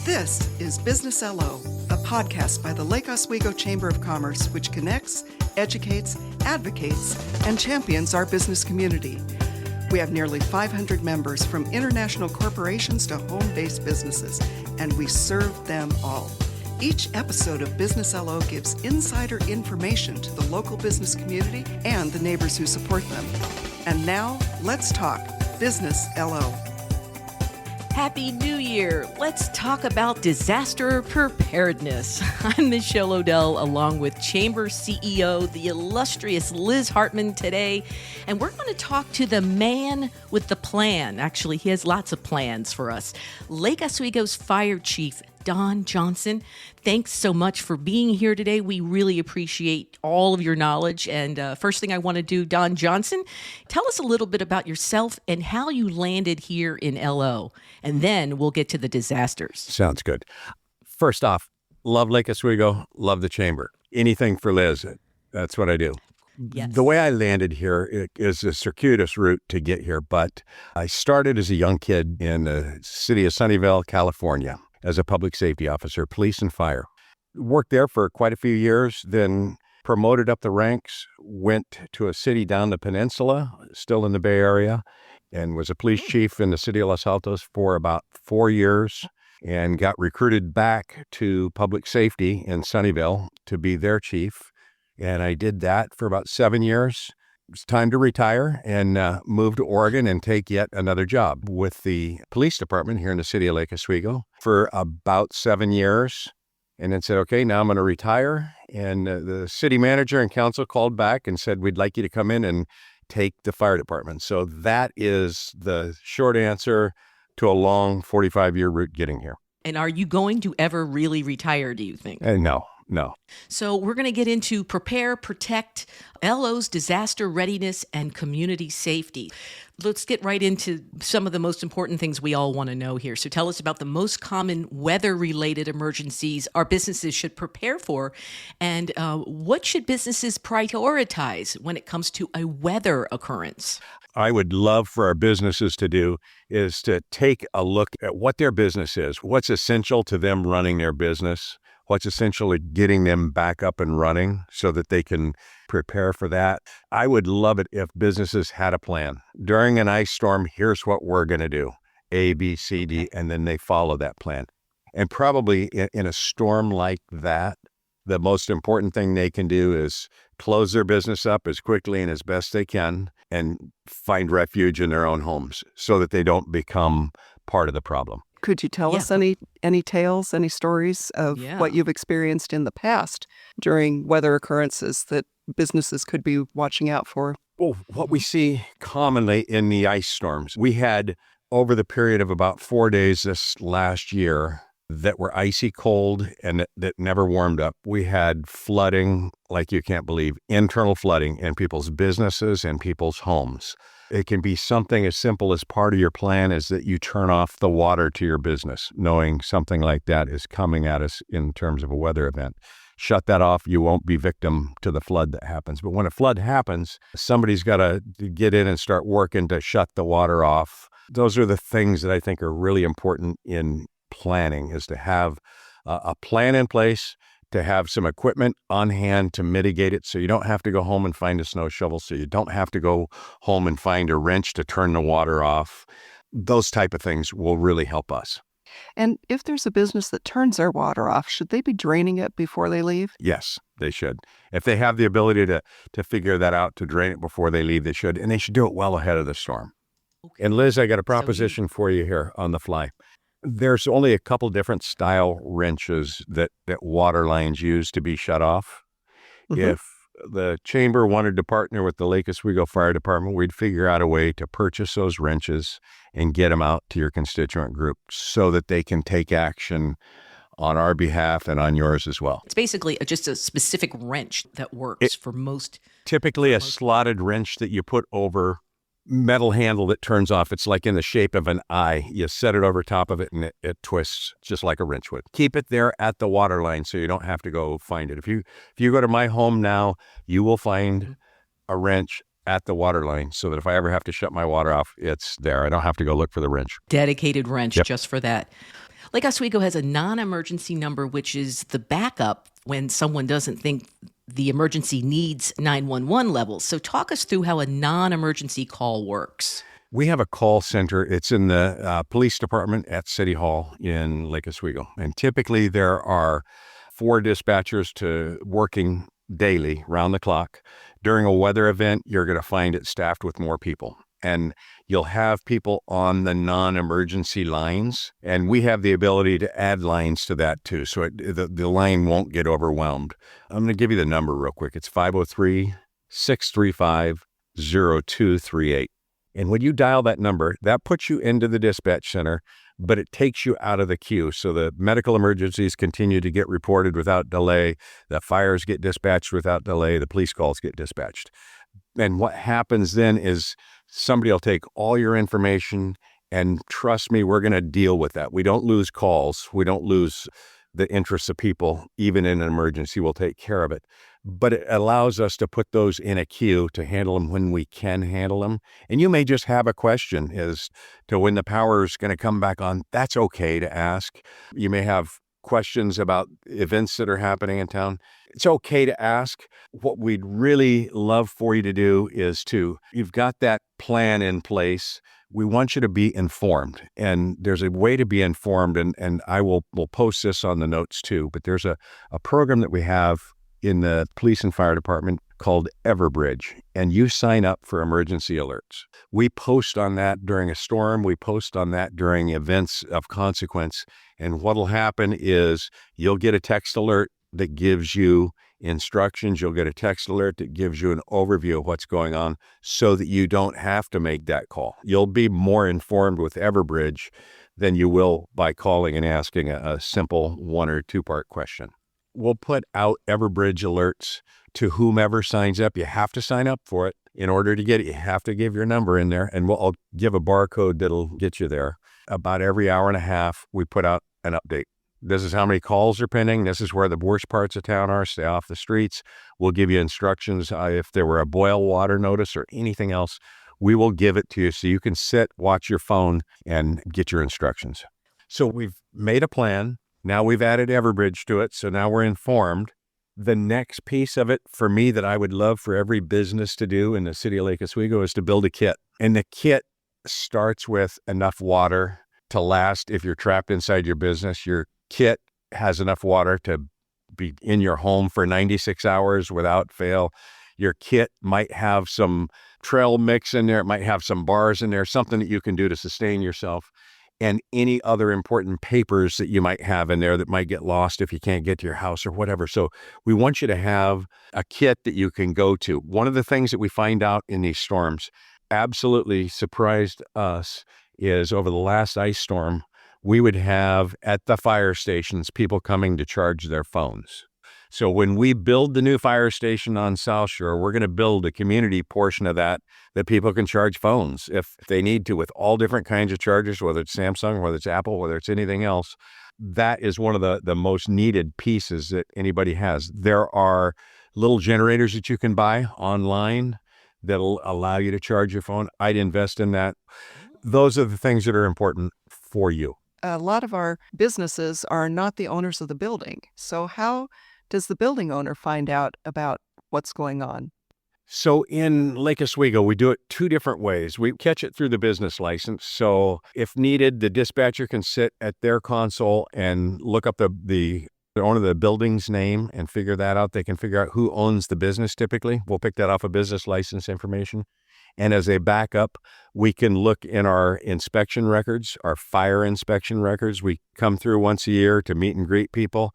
This is Business LO, a podcast by the Lake Oswego Chamber of Commerce, which connects, educates, advocates, and champions our business community. We have nearly 500 members from international corporations to home-based businesses, and we serve them all. Each episode of Business LO gives insider information to the local business community and the neighbors who support them. And now, let's talk Business LO. Happy New Year! Let's talk about disaster preparedness. I'm Michelle Odell, along with Chamber CEO, the illustrious Liz Hartman today, and we're going to talk to the man with the plan. Actually, he has lots of plans for us. Lake Oswego's Fire Chief, Don Johnson. Thanks so much for being here today. We really appreciate all of your knowledge. And first thing I want to do, Don Johnson, tell us a little bit about yourself and how you landed here in LO. And then we'll get to the disasters. Sounds good. First off, love Lake Oswego, love the Chamber. Anything for Liz, that's what I do. Yes. The way I landed here is a circuitous route to get here, but I started as a young kid in the city of Sunnyvale, California, as a public safety officer, police and fire. Worked there for quite a few years, then promoted up the ranks, went to a city down the peninsula, still in the Bay Area, and was a police chief in the city of Los Altos for about 4 years, and got recruited back to public safety in Sunnyvale to be their chief. And I did that for about 7 years. It was time to retire and move to Oregon and take yet another job with the police department here in the city of Lake Oswego for about 7 years. And then said, okay, now I'm going to retire. And the city manager and council called back and said, we'd like you to come in and take the fire department. So that is the short answer to a long 45-year route getting here. And are you going to ever really retire, do you think? No. So we're going to get into prepare, protect, LO's disaster readiness, and community safety. Let's get right into some of the most important things we all want to know here. So tell us about the most common weather-related emergencies our businesses should prepare for, and what should businesses prioritize when it comes to a weather occurrence? I would love for our businesses to do is to take a look at what their business is, what's essential to them running their business, what's essentially getting them back up and running so that they can prepare for that. I would love it if businesses had a plan. During an ice storm, here's what we're going to do, A, B, C, D, and then they follow that plan. And probably in a storm like that, the most important thing they can do is close their business up as quickly and as best they can and find refuge in their own homes so that they don't become part of the problem. Could you tell us any tales, any stories of what you've experienced in the past during weather occurrences that businesses could be watching out for? Well, what we see commonly in the ice storms, we had over the period of about 4 days this last year that were icy cold and that never warmed up. We had flooding like you can't believe, internal flooding in people's businesses and people's homes. It can be something as simple as part of your plan is that you turn off the water to your business, knowing something like that is coming at us in terms of a weather event. Shut that off. You won't be victim to the flood that happens. But when a flood happens, somebody's got to get in and start working to shut the water off. Those are the things that I think are really important in planning, is to have a plan in place, to have some equipment on hand to mitigate it so you don't have to go home and find a snow shovel, so you don't have to go home and find a wrench to turn the water off. Those type of things will really help us. And if there's a business that turns their water off, should they be draining it before they leave? Yes, they should. If they have the ability to figure that out, to drain it before they leave, they should. And they should do it well ahead of the storm. Okay. And Liz, I got a proposition for you here on the fly. There's only a couple different style wrenches that water lines use to be shut off. Mm-hmm. If the chamber wanted to partner with the Lake Oswego Fire Department, we'd figure out a way to purchase those wrenches and get them out to your constituent group so that they can take action on our behalf and on yours as well. It's basically just a specific wrench that works for most. Typically a slotted wrench that you put over metal handle that turns off. It's like in the shape of an eye. You set it over top of it and it twists just like a wrench would. Keep it there at the water line so you don't have to go find it. If you go to my home now, you will find a wrench at the water line so that if I ever have to shut my water off, it's there. I don't have to go look for the wrench. Dedicated wrench just for that. Lake Oswego has a non-emergency number, which is the backup when someone doesn't think the emergency needs 911 levels. So talk us through how a non-emergency call works. We have a call center. It's in the police department at City Hall in Lake Oswego. And typically there are 4 dispatchers to working daily, round the clock. During a weather event, you're going to find it staffed with more people. And you'll have people on the non-emergency lines. And we have the ability to add lines to that too. So the line won't get overwhelmed. I'm going to give you the number real quick. It's 503-635-0238. And when you dial that number, that puts you into the dispatch center, but it takes you out of the queue. So the medical emergencies continue to get reported without delay. The fires get dispatched without delay. The police calls get dispatched. And what happens then is somebody will take all your information, and trust me, we're going to deal with that. We don't lose calls. We don't lose the interests of people. Even in an emergency, we'll take care of it. But it allows us to put those in a queue to handle them when we can handle them. And you may just have a question as to when the power is going to come back on. That's okay to ask. You may have questions about events that are happening in town. It's okay to ask. What we'd really love for you to do is you've got that plan in place. We want you to be informed, and there's a way to be informed, and we'll post this on the notes too, but there's a program that we have in the police and fire department called Everbridge, and you sign up for emergency alerts. We post on that during a storm. We post on that during events of consequence, and what'll happen is you'll get a text alert that gives you instructions. You'll get a text alert that gives you an overview of what's going on so that you don't have to make that call. You'll be more informed with Everbridge than you will by calling and asking a simple 1 or 2 part question. We'll put out Everbridge alerts to whomever signs up. You have to sign up for it. In order to get it, you have to give your number in there, and I'll give a barcode that'll get you there. About every hour and a half, we put out an update. This is how many calls are pending. This is where the worst parts of town are. Stay off the streets. We'll give you instructions. If there were a boil water notice or anything else, we will give it to you so you can sit, watch your phone, and get your instructions. So we've made a plan. Now we've added Everbridge to it, so now we're informed. The next piece of it for me that I would love for every business to do in the city of Lake Oswego is to build a kit. And the kit starts with enough water to last if you're trapped inside your business. Your kit has enough water to be in your home for 96 hours without fail. Your kit might have some trail mix in there. It might have some bars in there, something that you can do to sustain yourself, and any other important papers that you might have in there that might get lost if you can't get to your house or whatever. So we want you to have a kit that you can go to. One of the things that we find out in these storms absolutely surprised us is over the last ice storm, we would have at the fire stations people coming to charge their phones. So when we build the new fire station on South Shore, we're going to build a community portion of that people can charge phones if they need to, with all different kinds of chargers, whether it's Samsung, whether it's Apple, whether it's anything else. That is one of the most needed pieces that anybody has. There are little generators that you can buy online that'll allow you to charge your phone. I'd invest in that. Those are the things that are important for you. A lot of our businesses are not the owners of the building. So how does the building owner find out about what's going on? So in Lake Oswego, we do it 2 different ways. We catch it through the business license. So if needed, the dispatcher can sit at their console and look up the owner of the building's name and figure that out. They can figure out who owns the business typically. We'll pick that off of business license information. And as a backup, we can look in our inspection records, our fire inspection records. We come through once a year to meet and greet people,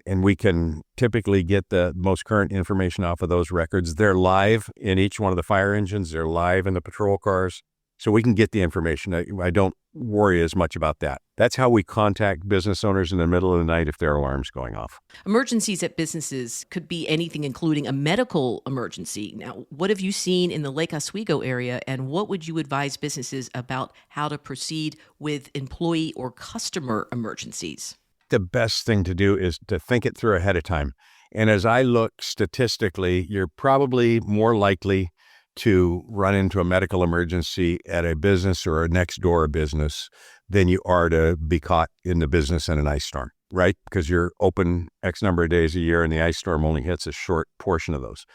and we can typically get the most current information off of those records. They're live in each one of the fire engines. They're live in the patrol cars. So we can get the information. I don't worry as much about that. That's how we contact business owners in the middle of the night if their alarm's going off. Emergencies at businesses could be anything, including a medical emergency. Now, what have you seen in the Lake Oswego area, and what would you advise businesses about how to proceed with employee or customer emergencies? The best thing to do is to think it through ahead of time. And as I look statistically, you're probably more likely to run into a medical emergency at a business or a next door business than you are to be caught in the business in an ice storm, right? Because you're open X number of days a year and the ice storm only hits a short portion of those.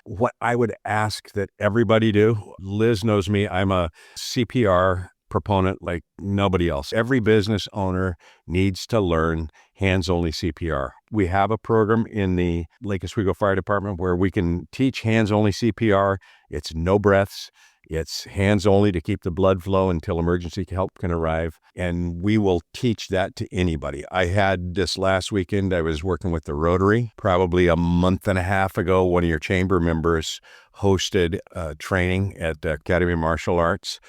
What I would ask that everybody do, Liz knows me, I'm a CPR proponent like nobody else. Every business owner needs to learn hands-only CPR. We have a program in the Lake Oswego Fire Department where we can teach hands-only CPR. It's no breaths. It's hands only to keep the blood flow until emergency help can arrive. And we will teach that to anybody. I had this last weekend, I was working with the Rotary. Probably a month and a half ago, one of your chamber members hosted training at the Academy of Martial Arts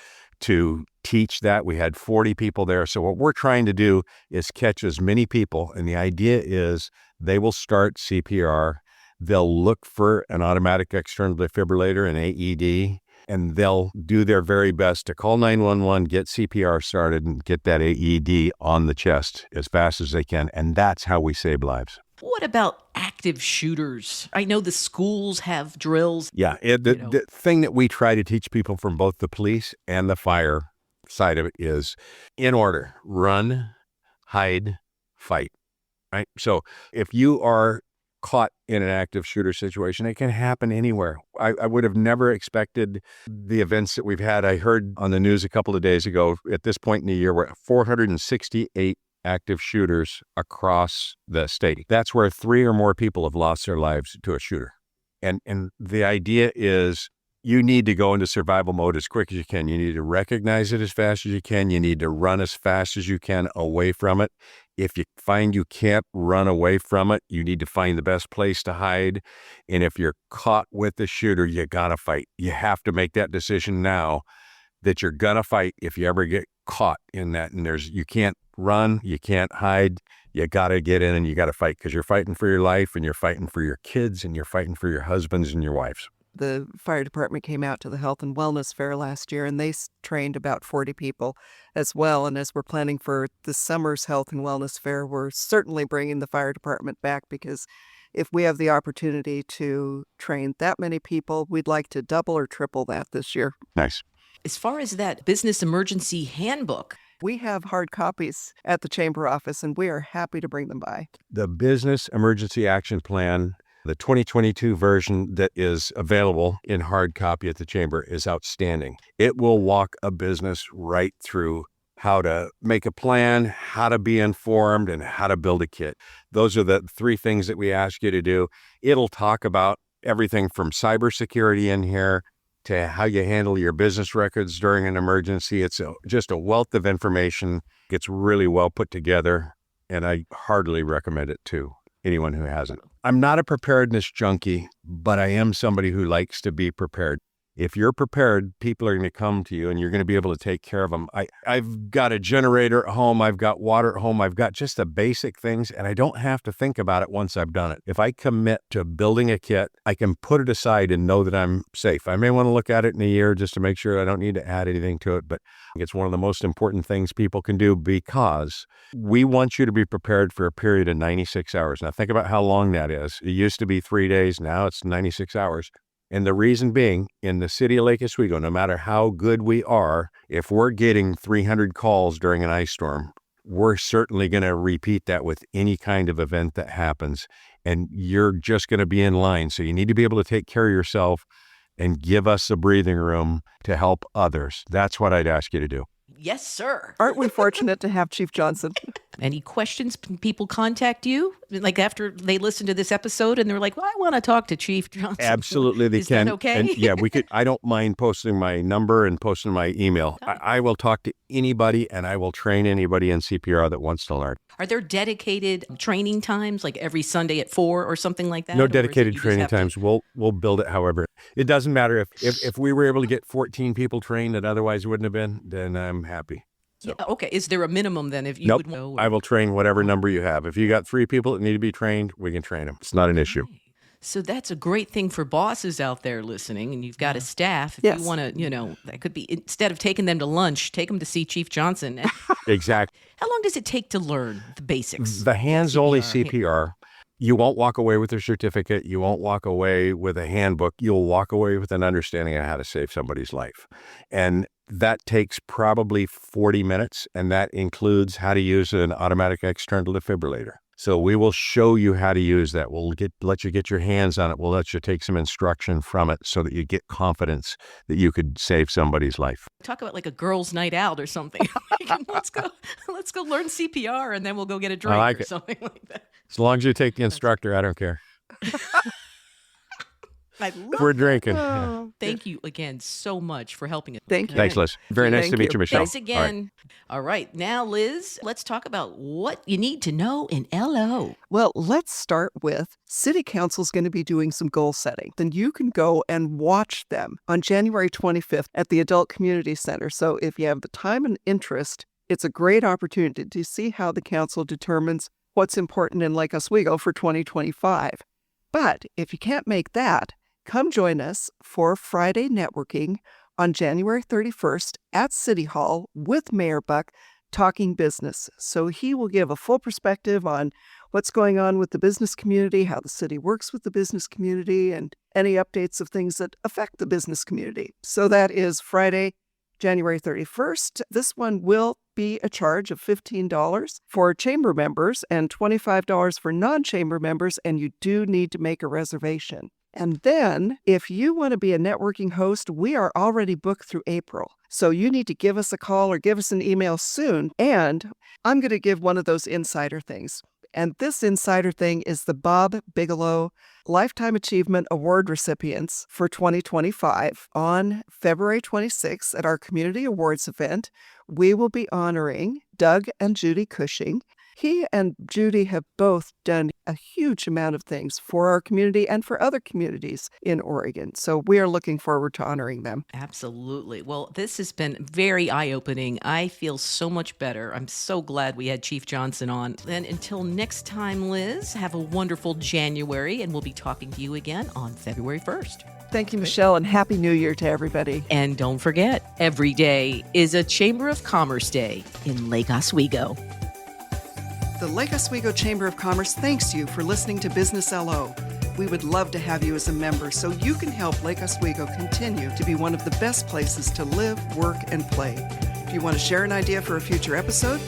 to teach that. We had 40 people there. So what we're trying to do is catch as many people. And the idea is they will start CPR. They'll look for an automatic external defibrillator, an AED, and they'll do their very best to call 911, get CPR started, and get that AED on the chest as fast as they can. And that's how we save lives. What about active shooters? I know the schools have drills. Yeah, the thing that we try to teach people from both the police and the fire side of it is in order: run, hide, fight, right? So if you are caught in an active shooter situation, it can happen anywhere. I would have never expected the events that we've had. I heard on the news a couple of days ago, at this point in the year, we're at 468 active shooters across the state. That's where 3 or more people have lost their lives to a shooter. And the idea is you need to go into survival mode as quick as you can. You need to recognize it as fast as you can. You need to run as fast as you can away from it. If you find you can't run away from it, you need to find the best place to hide. And if you're caught with the shooter, you gotta fight. You have to make that decision now that you're gonna fight if you ever get caught in that. And you can't run, you can't hide. You gotta get in and you gotta fight, because you're fighting for your life and you're fighting for your kids and you're fighting for your husbands and your wives. The fire department came out to the Health and Wellness Fair last year, and they trained about 40 people as well. And as we're planning for this summer's Health and Wellness Fair, we're certainly bringing the fire department back, because if we have the opportunity to train that many people, we'd like to double or triple that this year. Nice. As far as that business emergency handbook, we have hard copies at the chamber office, and we are happy to bring them by. The Business Emergency Action Plan, the 2022 version that is available in hard copy at the chamber, is outstanding. It will walk a business right through how to make a plan, how to be informed, and how to build a kit. Those are the 3 things that we ask you to do. It'll talk about everything from cybersecurity in here to how you handle your business records during an emergency. It's just a wealth of information. It's really well put together, and I heartily recommend it to anyone who hasn't. I'm not a preparedness junkie, but I am somebody who likes to be prepared. If you're prepared, people are going to come to you and you're going to be able to take care of them. I've got a generator at home. I've got water at home. I've got just the basic things, and I don't have to think about it once I've done it. If I commit to building a kit, I can put it aside and know that I'm safe. I may want to look at it in a year just to make sure I don't need to add anything to it, but it's one of the most important things people can do, because we want you to be prepared for a period of 96 hours. Now think about how long that is. It used to be 3 days. Now it's 96 hours. And the reason being, in the city of Lake Oswego, no matter how good we are, if we're getting 300 calls during an ice storm, we're certainly going to repeat that with any kind of event that happens. And you're just going to be in line. So you need to be able to take care of yourself and give us the breathing room to help others. That's what I'd ask you to do. Yes, sir. Aren't we fortunate to have Chief Johnson? Any questions? People contact you? Like after they listen to this episode and they're like, well, I want to talk to Chief Johnson. Absolutely, they Is can. That okay? And yeah, we could. I don't mind posting my number and posting my email. I will talk to anybody, and I will train anybody in CPR that wants to learn. Are there dedicated training times, like every Sunday at 4 or something like that? No Or is it dedicated you just training have to- times. We'll build it however. It doesn't matter if we were able to get 14 people trained that otherwise wouldn't have been, then I'm happy. So. Yeah, okay. Is there a minimum then if you Nope. would know? I will train whatever number you have. If you got 3 people that need to be trained, we can train them. It's not an issue. So that's a great thing for bosses out there listening, and you've got a staff. If Yes. you want to, that could be, instead of taking them to lunch, take them to see Chief Johnson. Exactly. How long does it take to learn the basics? The hands-only CPR. CPR You won't walk away with a certificate. You won't walk away with a handbook. You'll walk away with an understanding of how to save somebody's life. And that takes probably 40 minutes, and that includes how to use an automatic external defibrillator. So we will show you how to use that. We'll let you get your hands on it. We'll let you take some instruction from it so that you get confidence that you could save somebody's life. Talk about like a girls' night out or something. let's go learn CPR, and then we'll go get a drink or something like that. As long as you take the instructor, I don't care. We're drinking. Oh, Thank you again so much for helping us. Thank you. Thanks, Liz. Very nice to meet you, Michelle. Thanks again. All right. Now, Liz, let's talk about what you need to know in LO. Well, let's start with City Council's going to be doing some goal setting. Then you can go and watch them on January 25th at the Adult Community Center. So if you have the time and interest, it's a great opportunity to see how the council determines what's important in Lake Oswego for 2025. But if you can't make that, come join us for Friday networking on January 31st at City Hall with Mayor Buck talking business. So he will give a full perspective on what's going on with the business community, how the city works with the business community, and any updates of things that affect the business community. So that is Friday, January 31st. This one will be a charge of $15 for chamber members and $25 for non-chamber members, and you do need to make a reservation. And then, if you want to be a networking host, we are already booked through April. So you need to give us a call or give us an email soon. And I'm going to give one of those insider things. And this insider thing is the Bob Bigelow Lifetime Achievement Award recipients for 2025. On February 26th at our Community Awards event, we will be honoring Doug and Judy Cushing. He and Judy have both done a huge amount of things for our community and for other communities in Oregon. So we are looking forward to honoring them. Absolutely. Well, this has been very eye-opening. I feel so much better. I'm so glad we had Chief Johnson on. And until next time, Liz, have a wonderful January, and we'll be talking to you again on February 1st. Thank you, Michelle, and Happy New Year to everybody. And don't forget, every day is a Chamber of Commerce Day in Lake Oswego. The Lake Oswego Chamber of Commerce thanks you for listening to Business LO. We would love to have you as a member so you can help Lake Oswego continue to be one of the best places to live, work, and play. If you want to share an idea for a future episode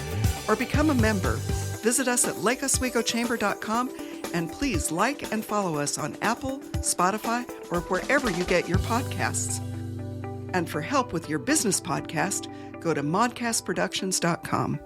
or become a member, visit us at lakeoswegochamber.com, and please like and follow us on Apple, Spotify, or wherever you get your podcasts. And for help with your business podcast, go to modcastproductions.com.